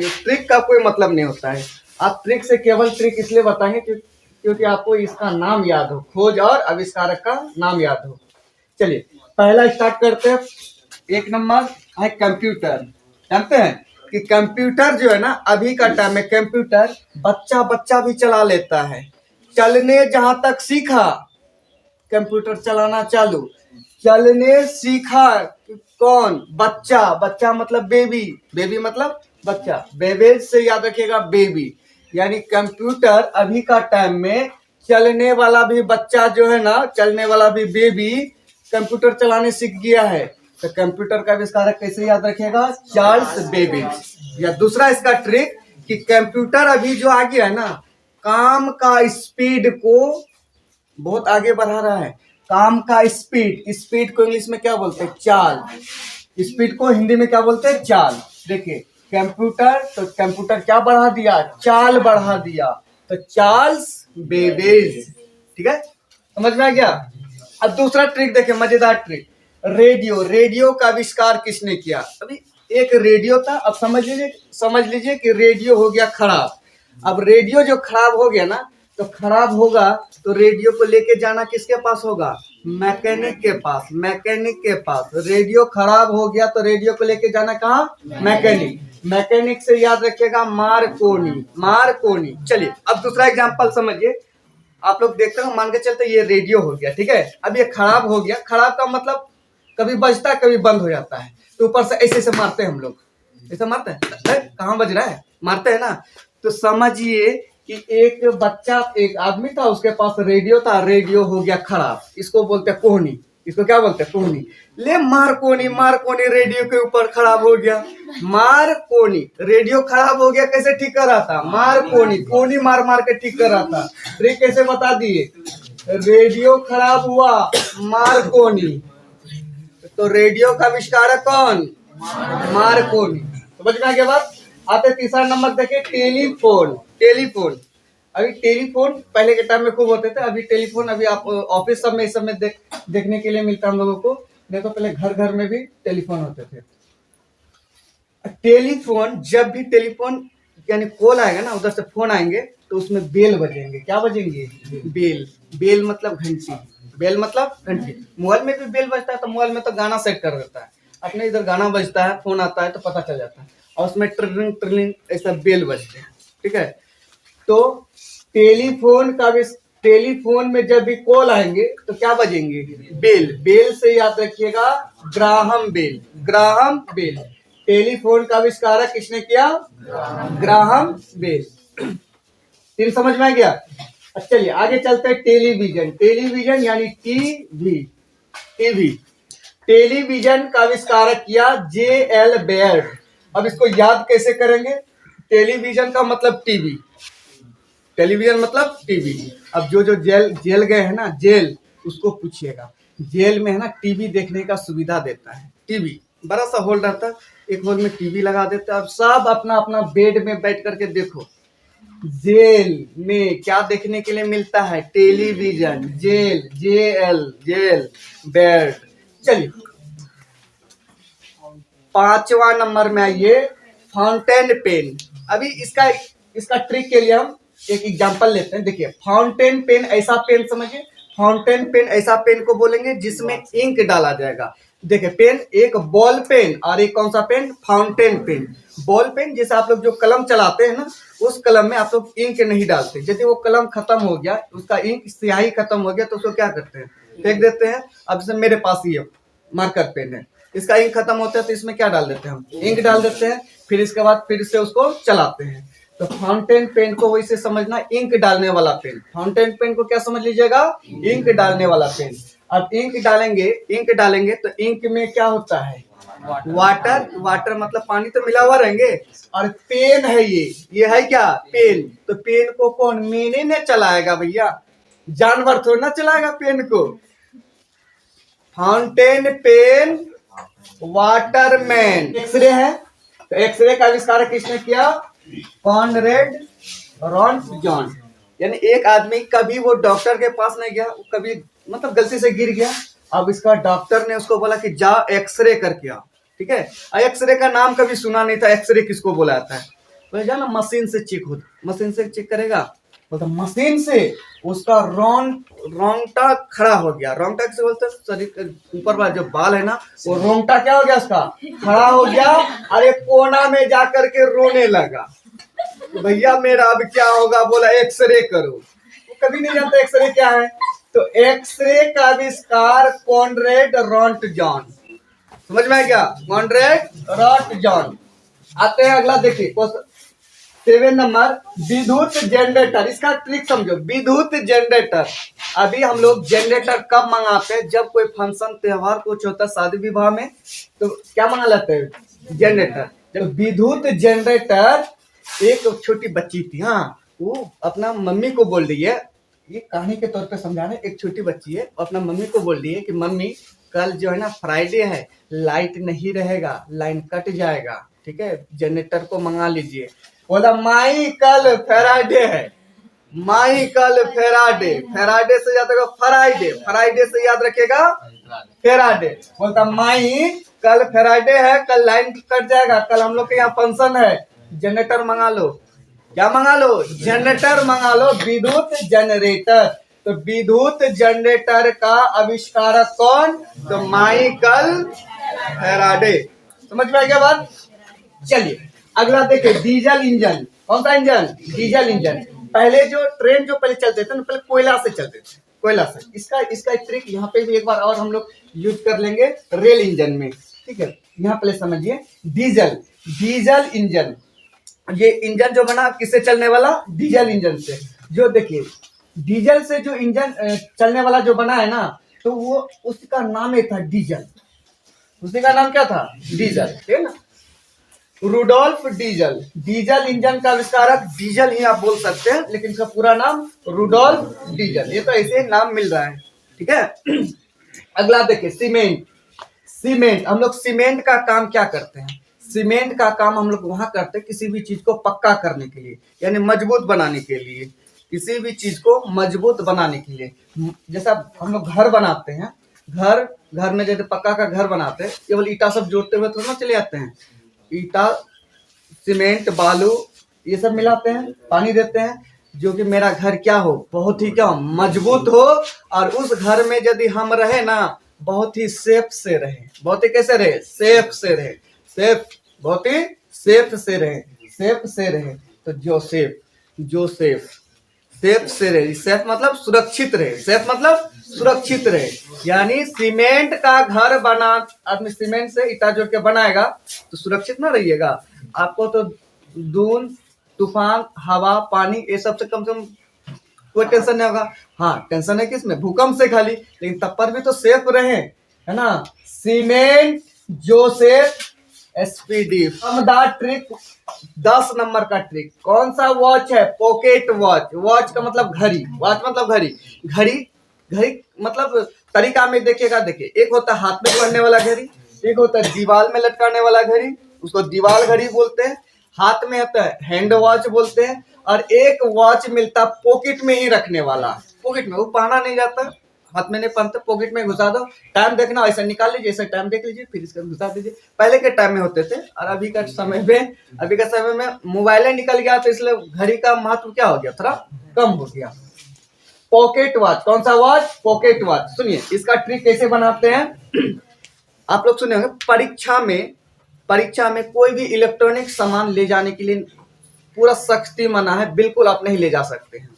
Trick का कोई मतलब नहीं होता है। आप ट्रिक से केवल ट्रिक इसलिए बताएंगे क्योंकि आपको इसका नाम याद हो, खोज और आविष्कारक का नाम याद हो। चलिए पहला स्टार्ट करते हैं। एक नंबर है कंप्यूटर। जानते हैं कि कंप्यूटर जो है ना, अभी का टाइम में कंप्यूटर बच्चा बच्चा भी चला लेता है। चलने जहां तक सीखा, कंप्यूटर चलाना चालू, चलने सीखा कौन? बच्चा। बच्चा मतलब बेबी, बेबी मतलब बच्चा, बेबी से याद रखिएगा, बेबी। यानी कंप्यूटर अभी का टाइम में चलने वाला भी बच्चा जो है ना, चलने वाला भी बेबी कंप्यूटर चलाने सीख गया है। तो कंप्यूटर का आविष्कारक कैसे याद रखेगा? Charles Babbage. या दूसरा इसका ट्रिक कि कंप्यूटर अभी जो आ गया है ना, काम का स्पीड को बहुत आगे बढ़ा रहा है। काम का स्पीड, स्पीड को इंग्लिश में क्या बोलते हैं? चाल। स्पीड को हिंदी में क्या बोलते हैं? चाल। देखिए कंप्यूटर, तो कंप्यूटर क्या बढ़ा दिया? चाल बढ़ा दिया। तो चार्ल्स बेबेज। ठीक है, समझ में आ गया? अब दूसरा ट्रिक देखिए, मजेदार ट्रिक। रेडियो। रेडियो का आविष्कार किसने किया? अभी एक रेडियो था, अब समझ लीजिए कि रेडियो हो गया खराब। अब रेडियो जो खराब हो गया ना, तो खराब होगा तो रेडियो को लेके जाना किसके पास होगा? मैकेनिक के पास। मैकेनिक के पास। रेडियो खराब हो गया तो रेडियो को लेके जाना कहाँ? मैकेनिक। मैकेनिक से याद रखिएगा मार्कोनी। मार्कोनी। चलिए अब दूसरा एग्जांपल समझिए। आप लोग देखते हो, मान के चलते ये रेडियो हो गया, ठीक है। अब ये खराब हो गया। खराब का मतलब कभी बजता है कभी बंद हो जाता है, तो ऊपर से ऐसे ऐसे मारते हैं हम लोग, ऐसा मारते हैं, कहाँ बज रहा है, मारते हैं ना। तो समझिए कि एक बच्चा, एक आदमी था, उसके पास रेडियो था, रेडियो हो गया खराब। इसको बोलते हैं कोहनी। इसको क्या बोलते हैं? कोहनी। ले मार्कोनी। मार्कोनी रेडियो के ऊपर खराब हो गया। मार्कोनी रेडियो खराब हो गया, कैसे ठीक कर रहा था? मार्कोनी। कोहनी मार मार के ठीक कर रहा था। ट्रिक कैसे बता दिए? रेडियो खराब हुआ, मार्कोनी। तो रेडियो का आविष्कारक कौन? मार्कोनी। समझ में आ गया बात? आते तीसरा नंबर देखिए, टेलीफोन। टेलीफोन। अभी टेलीफोन पहले के टाइम में खूब होते थे। अभी टेलीफोन अभी आप ऑफिस सब में इस समय देखने के लिए मिलता है हम लोगों को। नहीं तो पहले घर घर में भी टेलीफोन होते थे। टेलीफोन, जब भी टेलीफोन यानी कॉल आएगा ना, उधर से फोन आएंगे, तो उसमें बेल बजेंगे। क्या बजेंगे? बेल। बेल मतलब घंटी। बेल मतलब घंटी। मोबाइल में भी बेल बजता है, तो मोबाइल में तो गाना सेट कर देता है अपने, इधर गाना बजता है, फोन आता है तो पता चल जाता है, और उसमें ट्रिलिंग ट्रिलिंग ऐसा बेल बजते हैं। ठीक है, तो टेलीफोन का भी, टेलीफोन में जब भी कॉल आएंगे तो क्या बजेंगे? बेल। बेल से याद रखिएगा Graham Bell. Graham Bell. Telephone का आविष्कारक किसने किया? Graham Bell. तीन समझ में आ गया? चलिए आगे चलते हैं। टेलीविजन। टेलीविजन यानी टीवी। टीवी। टेलीविजन का आविष्कारक किया जे.एल. बेयर। अब इसको याद कैसे करेंगे? टेलीविजन का मतलब टीवी। टेलीविजन मतलब टीवी। अब जो जेल गए हैं ना, जेल, उसको पूछिएगा। जेल में है ना, टीवी देखने का सुविधा देता है। टीवी बड़ा सा होल रहता है, एक होल में टीवी लगा देता है। अब सब अपना अपना बेड में बैठ करके देखो। जेल में क्या देखने के लिए मिलता है? Television. Jail, J L, jail, bed. चलिए पांचवा नंबर में आइए, फाउंटेन पेन। अभी इसका ट्रिक के लिए हम एक एग्जांपल लेते हैं। देखिए फाउंटेन पेन, ऐसा पेन समझिए। फाउंटेन पेन ऐसा पेन को बोलेंगे जिसमें इंक डाला जाएगा। देखिए पेन, एक बॉल पेन और एक कौन सा pen? Fountain pen. Ball pen जैसे आप लोग जो कलम चलाते हैं ना, उस कलम में आप लोग इंक नहीं डालते। यदि वो कलम खत्म हो गया, उसका इंक, स्याही खत्म हो गया, तो उसको क्या करते हैं? फेंक देते हैं। अब जैसे मेरे पास ये मार्कर पेन है, इसका इंक खत्म होता है तो इसमें क्या डाल देते हैं? हम इंक डाल देते हैं। फिर इसके बाद फिर से उसको चलाते हैं। तो फाउंटेन पेन को वैसे समझना, इंक डालने वाला पेन। फाउंटेन पेन को क्या समझ लीजिएगा? इंक डालने वाला पेन। अब इंक डालेंगे तो इंक में क्या होता है? वाटर। वाटर मतलब पानी तो मिला हुआ रहेंगे। और पेन है ये है क्या? पेन। तो पेन को कौन? मेने ने चलाएगा भैया, जानवर थोड़ा ना चलाएगा पेन को। Fountain pen, Waterman. एक्सरे है, तो एक्सरे का आविष्कार किसने किया? Conrad Röntgen. यानी एक आदमी, कभी वो डॉक्टर के पास नहीं गया, कभी मतलब गलती से गिर गया। अब इसका डॉक्टर ने उसको बोला कि जा एक्सरे करके आ। ठीक है, एक्सरे का नाम कभी सुना नहीं था, एक्सरे किसको बोला जाता है? बोले जाना मशीन से चेक हो, मशीन से चेक करेगा, बोलता मशीन से उसका रोंगटा खड़ा हो गया। रोंगटा किसे बोलते हैं? शरीर के ऊपर वाला जो बाल है ना, वो रोंगटा क्या हो गया उसका, खड़ा हो गया। अरे कोना में जाकर के रोने लगा, भैया मेरा अब क्या होगा? बोला एक्सरे करो। वो कभी नहीं जानता एक्सरे क्या है। तो एक्सरे का आविष्कार कॉनरेड रॉन्टजन, समझ में आ गया? Conrad Röntgen. आते हैं अगला, देखिए 7 नंबर, विद्युत जनरेटर। इसका ट्रिक समझो, विद्युत जनरेटर। अभी हम लोग जनरेटर कब मंगाते हैं? जब कोई फंक्शन त्योहार कुछ होता है शादी विवाह में, तो क्या मंगा लेते हैं? जनरेटर। जब विद्युत जनरेटर, एक छोटी बच्ची थी, हाँ, वो अपना मम्मी को बोल रही है, ये कहानी के तौर पे समझा रहे, एक छोटी बच्ची है, अपना मम्मी को बोल रही है कि मम्मी कल जो है ना फ्राइडे है, लाइट नहीं रहेगा, लाइन कट जाएगा, ठीक है, जनरेटर को मंगा लीजिए। बोला माई कल फ्राइडे है, माई कल फ्राइडे, फ्राइडे से याद रखेगा फ्राइडे, फ्राइडे से याद रखेगा फ्राइडे। बोलता माई कल फ्राइडे है, कल लाइन कट जाएगा, कल हम लोग के यहाँ फंक्शन है, जनरेटर मंगा लो। क्या मंगा लो? जनरेटर मंगा लो, विद्युत जनरेटर। तो विद्युत जनरेटर का आविष्कारक कौन? तो माइकल फैराडे। समझ में आ गया बात? चलिए अगला देखिए, डीजल इंजन। कौन सा इंजन? Diesel engine. पहले जो ट्रेन जो पहले चलते थे ना, पहले कोयला से चलते थे, कोयला से। इसका एक ट्रिक यहाँ पे भी एक बार और हम लोग यूज कर लेंगे रेल इंजन में, ठीक है। यहाँ पहले समझिए, डीजल इंजन। ये इंजन जो बना किससे चलने वाला? डीजल इंजन से। जो देखिए डीजल से जो इंजन चलने वाला जो बना है ना, तो वो उसका नाम ही था डीजल। उसी का नाम क्या था? डीजल, ठीक है ना। रुडोल्फ डीजल, डीजल इंजन का आविष्कारक डीजल ही आप बोल सकते हैं, लेकिन इसका पूरा नाम रुडोल्फ डीजल। ये तो ऐसे नाम मिल रहा है, ठीक है। अगला देखिए, सीमेंट। सीमेंट, हम लोग सीमेंट का काम क्या करते हैं? सीमेंट का काम हम लोग वहां करते हैं किसी भी चीज को पक्का करने के लिए, यानी मजबूत बनाने के लिए, किसी भी चीज को मजबूत बनाने के लिए। जैसा हम लोग घर बनाते हैं, घर में जैसे पक्का का घर बनाते हैं, केवल ईटा सब जोड़ते हुए थोड़ा चले जाते हैं। ईटा, सीमेंट, बालू, ये सब मिलाते हैं, पानी देते हैं, जो कि मेरा घर क्या हो? बहुत ही क्या मजबूत हो, और उस घर में यदि हम रहे ना, बहुत ही सेफ से रहे। बहुत ही कैसे रहे? सेफ से रहे। सेफ, बहुत ही सेफ से रहे, सेफ से रहे। तो जोसेफ सेफ से रहे। सेफ मतलब सुरक्षित रहे, सेफ मतलब सुरक्षित रहे। यानी सीमेंट का घर बना, आदमी सीमेंट से ईटा जोड़ के बनाएगा तो सुरक्षित ना रहिएगा। आपको तो धूल, तूफान, हवा, पानी, ये सब से कम कोई टेंशन नहीं होगा। हाँ, टेंशन है किसमें? भूकंप से खाली, लेकिन तब पर भी तो सेफ रहे, है ना। Cement, Joseph, SPD. Trick 10 number का ट्रिक कौन सा? वॉच है, पॉकेट वॉच। वॉच का मतलब घड़ी, वॉच मतलब घड़ी। घड़ी मतलब तरीका में देखिएगा, देखिए, एक होता है हाथ में पहनने वाला घड़ी, एक होता है दीवार में लटकाने वाला घड़ी, उसको दीवार घड़ी बोलते हैं। हाथ में होता है हैंड वॉच बोलते हैं, और एक वॉच मिलता पॉकेट में ही रखने वाला। पॉकेट में वो पहना नहीं जाता, हाथ में नहीं पहनते, पॉकेट में घुसा दो। टाइम देखना ऐसा निकाल लीजिए, ऐसा टाइम देख लीजिए, फिर इसका घुसा दीजिए। पहले के टाइम में होते थे, और अभी का समय में मोबाइल निकल गया, तो इसलिए घड़ी का महत्व क्या हो गया? थोड़ा कम हो गया। पॉकेट वॉच, कौन सा वॉच? Pocket watch. सुनिए इसका ट्रिक कैसे बनाते हैं। आप लोग सुने होंगे, परीक्षा में कोई भी इलेक्ट्रॉनिक सामान ले जाने के लिए पूरा सख्ती मना है, बिल्कुल आप नहीं ले जा सकते हैं।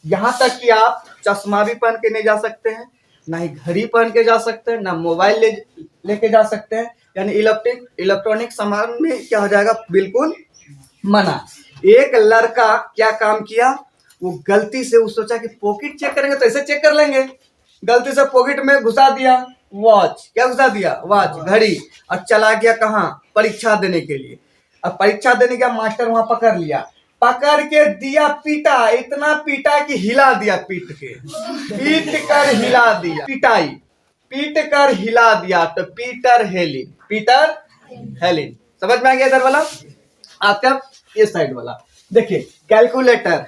यहाँ तक कि आप चश्मा भी पहन के नहीं जा सकते हैं, ना ही घड़ी पहन के जा सकते हैं, ना मोबाइल लेके जा सकते हैं। यानी इलेक्ट्रॉनिक सामान में क्या हो जाएगा? बिल्कुल मना। एक लड़का क्या काम किया, वो गलती से वो सोचा कि पॉकेट चेक करेंगे तो ऐसे चेक कर लेंगे, गलती से पॉकेट में घुसा दिया वॉच। क्या घुसा दिया? वॉच, घड़ी। और चला गया कहाँ? परीक्षा देने के लिए। अब परीक्षा देने का मास्टर वहां पकड़ लिया, पकड़ के दिया पीटा, इतना पीटा कि हिला दिया, पीट कर हिला दिया, पिटाई, पीट कर हिला दिया। तो पीटर हेलिन। समझ में आ गया इधर वाला? आपका ये साइड वाला देखिए, कैलकुलेटर।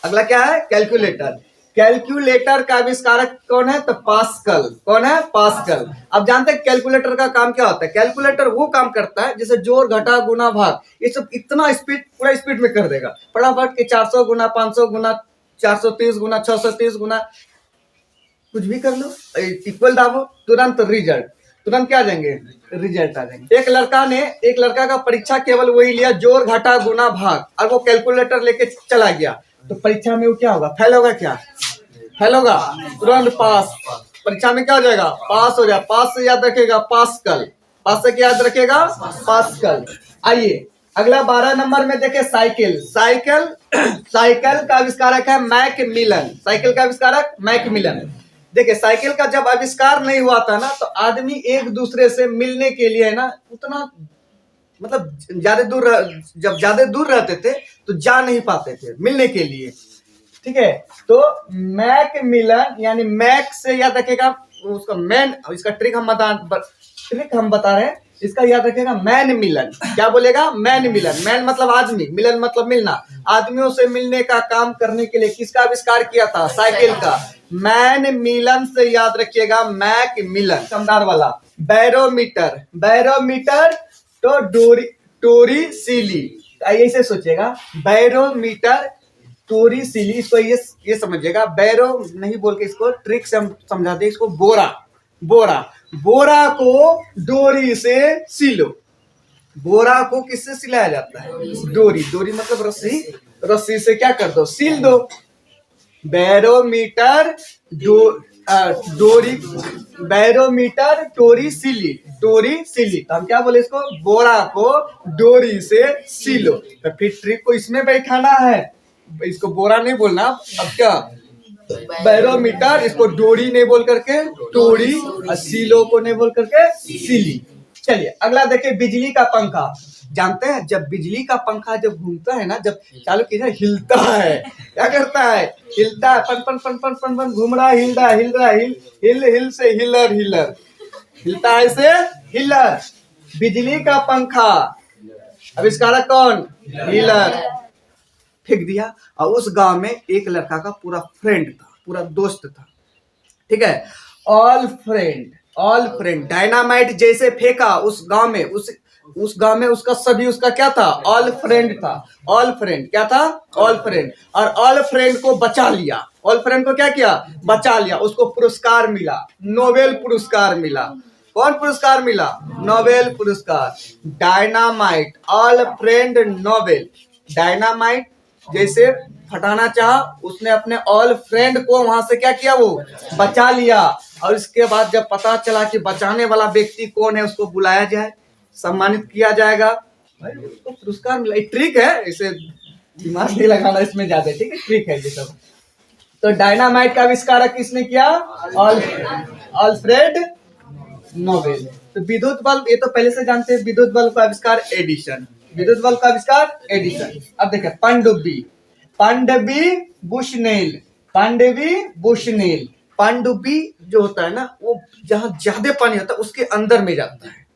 अगला क्या है? कैलकुलेटर। कैलकुलेटर का आविष्कारक कौन है? तो पास्कल। कौन है? पास्कल। अब जानते हैं कैलकुलेटर का काम क्या होता है? कैलकुलेटर वो काम करता है जैसे जोड़, घटा, गुना, भाग, ये सब इतना स्पीड, पूरा स्पीड में कर देगा फटाफट के 400 गुना, 500 गुना, 430 गुना, 630 गुना, कुछ भी कर लो, इक्वल दाबो, तुरंत रिजल्ट, तुरंत क्या आ जाएंगे? रिजल्ट आ जाएंगे। एक लड़का का परीक्षा केवल वही लिया, जोड़, घटा, गुना, भाग, और वो कैलकुलेटर लेके चला गया, तो परीक्षा में वो क्या होगा? फेल होगा? क्या फेल होगा? तुरंत पास। परीक्षा में क्या हो जाएगा? पास हो जाए। पास से याद रखेगा पास्कल। पास से क्या याद रखेगा? पास्कल। आइए अगला 12 नंबर में देखे साइकिल। साइकिल साइकिल का आविष्कारक है मैकमिलन। साइकिल का आविष्कारक मैकमिलन। देखिए साइकिल का जब आविष्कार नहीं हुआ था ना, तो आदमी एक दूसरे से मिलने के लिए ना उतना, मतलब जब ज्यादा दूर रहते थे तो जा नहीं पाते थे मिलने के लिए। ठीक है, तो मैकमिलन यानी मैक से याद रखेगा उसका मैन, इसका ट्रिक हम बता रहे हैं, इसका याद रखेगा मैन मिलन। क्या बोलेगा? मैन मिलन। मैन मतलब आदमी, मिलन मतलब मिलना। आदमियों से मिलने का काम करने के लिए किसका आविष्कार किया था? साइकिल का। मैन मिलन से याद रखिएगा मैक मिलन। शानदार वाला बैरोमीटर। बैरोमीटर तो टोरी सीली, ऐसे सोचिएगा, बैरोमीटर टोरी सीली, इसको ये समझिएगा। बैरो नहीं बोल के इसको ट्रिक से हम समझा दे, इसको बोरा। बोरा, बोरा को डोरी से सिलो। बोरा को किससे सिलाया जाता है? डोरी। डोरी मतलब रस्सी। रस्सी से क्या कर दो? सिल दो। बैरोमीटर डोरी, बैरोमीटर टोरी सिली, टोरी सिली। तो हम क्या बोले इसको? बोरा को डोरी से सिलो। तो फिर ट्रिक को इसमें बैठाना है, इसको बोरा नहीं बोलना। अब क्या? बैरोमीटर, इसको डोरी नहीं बोल करके टोरी, और सिलो को नहीं बोल करके सिली। चलिए अगला देखिए बिजली का पंखा। जानते हैं जब बिजली का पंखा जब घूमता है ना, जब चालू कीजिए, हिलता है। क्या करता है? हिलता है। पन पन पन पन पन पन घूम रहा है, हिल रहा है, हिल रहा है, हिल से हिलर, हिलर हिलता है से हिलर। बिजली का पंखा आविष्कारक कौन? हिलर। फेंक दिया, और उस गांव में एक लड़का का पूरा फ्रेंड था, पूरा दोस्त था। ठीक है, all friend, all friend. Dynamite जैसे फेंका उस गांव में, उस गांव में उसका सभी, उसका क्या था? ऑल फ्रेंड था। ऑल फ्रेंड क्या था? All friend. और ऑल फ्रेंड को बचा लिया। ऑल फ्रेंड को क्या किया? बचा लिया। उसको पुरस्कार मिला, नोबेल पुरस्कार मिला। कौन पुरस्कार मिला? नोबेल पुरस्कार। Dynamite, all friend, Nobel. Dynamite जैसे फटाना चाहा, उसने अपने ऑल फ्रेंड को वहां से क्या किया? वो बचा लिया। और इसके बाद जब पता चला कि बचाने वाला व्यक्ति कौन है, उसको बुलाया जाए, सम्मानित किया जाएगा, भाई उसको पुरस्कार मिला। ट्रिक है, इसे दिमाग नहीं लगाना इसमें ज्यादा। ठीक है, ट्रिक है ये सब। तो डायनामाइट का आविष्कारक किसने किया? Alfred Nobel. तो विद्युत बल्ब, ये तो पहले से जानते हैं, विद्युत बल्ब का आविष्कार एडिसन। विद्युत बल्ब का आविष्कार एडिसन। अब देखिए पनडुब्बी, पनडुब्बी बुशनेल, पनडुब्बी बुशनेल। पनडुब्बी जो होता है ना, वो जहां ज्यादा पानी होता है उसके अंदर में जाता है।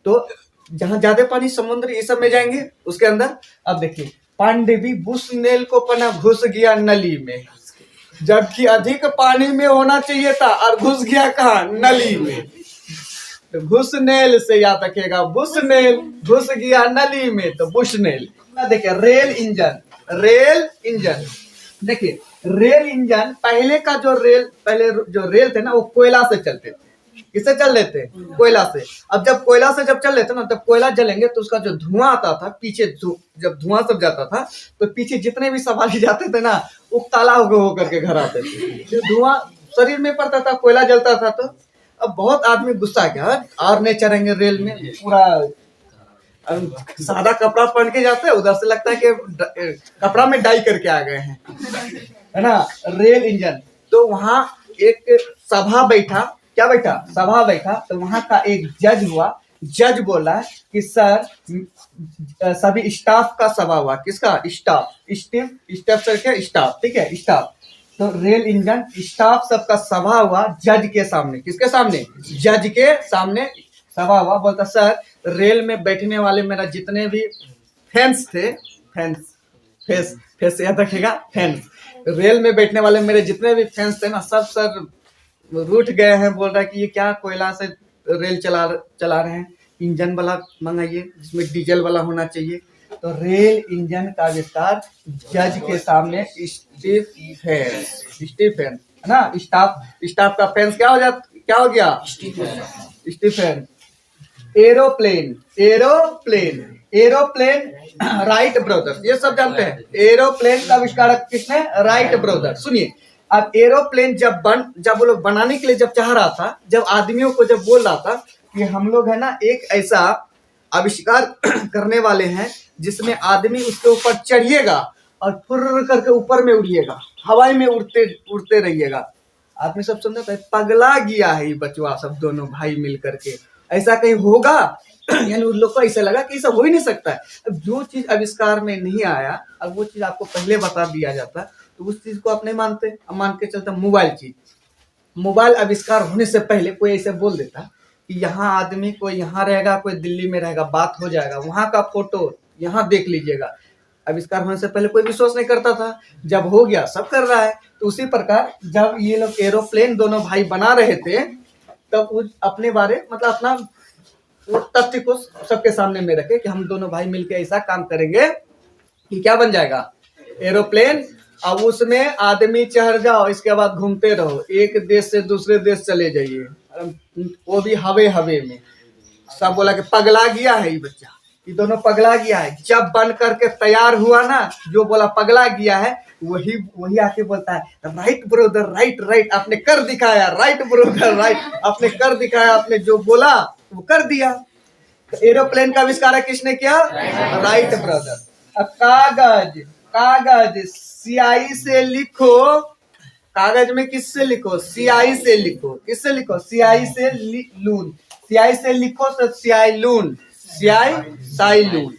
तो जहां ज्यादा पानी, समुद्र, ये सब में जाएंगे उसके अंदर। अब देखिए पनडुब्बी बुशनेल को पना घुस गया नली में, जबकि अधिक पानी में होना चाहिए था, और घुस गया कहाँ? नली में। तो घुसनेल से याद रखेगा, बुशनेल, घुस गया नली में तो बुशनेल। देखिए रेल इंजन। रेल इंजन, देखिए रेल इंजन, पहले जो रेल थे ना, वो कोयला से चलते थे। किससे चल रहे थे? कोयला से। अब जब कोयला से जब चल रहे थे ना, तब कोयला जलेंगे तो उसका जो धुआं आता था पीछे, जब धुआं सब जाता था तो पीछे जितने भी सवारी जाते थे ना, उकताला होकर के घर आते थे। धुआं शरीर में पड़ता था, कोयला जलता था। तो अब बहुत आदमी गुस्सा गया, और नहीं चढ़ेंगे रेल में, पूरा सादा कपड़ा पहन के जाते हैं, उधर से लगता है कि कपड़ा में डाई करके आ गए हैं, है ना। Rail engine. तो वहां एक सभा बैठा, क्या बैठा? सभा बैठा। तो वहां का एक जज हुआ। जज बोला कि सर, सभी स्टाफ का सभा हुआ। किसका? स्टाफ, स्टाफ सर के स्टाफ। ठीक है, स्टाफ। तो रेल इंजन स्टाफ सबका सभा हुआ जज के सामने। किसके सामने? जज के सामने सभा हुआ। बोलता सर, रेल में बैठने वाले मेरा जितने भी फैंस थे, फैंस फेस, फेस याद रखेगा, फैंस। रेल में बैठने वाले मेरे जितने भी फैंस थे ना, सब सर रूठ गए हैं, बोल रहा है कि ये क्या कोयला से रेल चला रहे हैं, इंजन वाला मंगाइए जिसमें डीजल वाला होना चाहिए। तो रेल इंजन का आविष्कार जज के सामने स्टीफेन है ना, स्टाफ का फैंस क्या हो गया, स्टीफेन। एरोप्लेन राइट ब्रदर्स, ये सब जानते हैं। एरोप्लेन का आविष्कारक किसने, राइट ब्रदर। सुनिए, अब एरोप्लेन जब वो लोग बनाने के लिए जब चाह रहा था, जब आदमियों को जब बोल रहा था कि हम लोग है ना एक ऐसा आविष्कार करने वाले हैं जिसमें आदमी उसके ऊपर चढ़िएगा और फुर्र करके ऊपर में उड़िएगा, हवाई में उड़ते रहिएगा। आदमी सब समझा था पगला गया है ये बचवा, सब दोनों भाई मिल करके ऐसा कहीं होगा। यानी उन लोग को ऐसा लगा कि ऐसा हो ही नहीं सकता है। अब जो चीज आविष्कार में नहीं आया, अब वो चीज आपको पहले बता दिया जाता तो उस चीज को आप नहीं मानते। अब मान के चलता मोबाइल आविष्कार होने से पहले कोई ऐसे बोल देता कि यहाँ आदमी कोई यहाँ रहेगा, कोई दिल्ली में रहेगा, बात हो जाएगा, वहां का फोटो यहाँ देख लीजिएगा। आविष्कार होने से पहले कोई विश्वास नहीं करता था, जब हो गया सब कर रहा है। तो उसी प्रकार जब ये लोग एरोप्लेन दोनों भाई बना रहे थे, तब वो अपने बारे मतलब अपना वो तथ्य को सबके सामने में रखे कि हम दोनों भाई मिलकर ऐसा काम करेंगे कि क्या बन जाएगा, एरोप्लेन। अब उसमें आदमी चढ़ जाओ, इसके बाद घूमते रहो, एक देश से दूसरे देश चले जाइए, वो भी हवे में। सब बोला कि पगला गया है ये बच्चा, ये दोनों पगला गया है। जब बन करके तैयार हुआ ना, जो बोला पगला गया है वही आके बोलता है राइट ब्रदर राइट, आपने कर दिखाया, राइट ब्रदर राइट, आपने कर दिखाया, आपने जो बोला वो कर दिया। तो एरोप्लेन का आविष्कार किसने किया, राइट ब्रदर। अब कागज स्याही से लिखो, कागज में किससे लिखो, स्याही से लिखो, किससे लिखो, स्याही से लून, स्याही से लिखो तो स्याही लून, स्याही साई लून।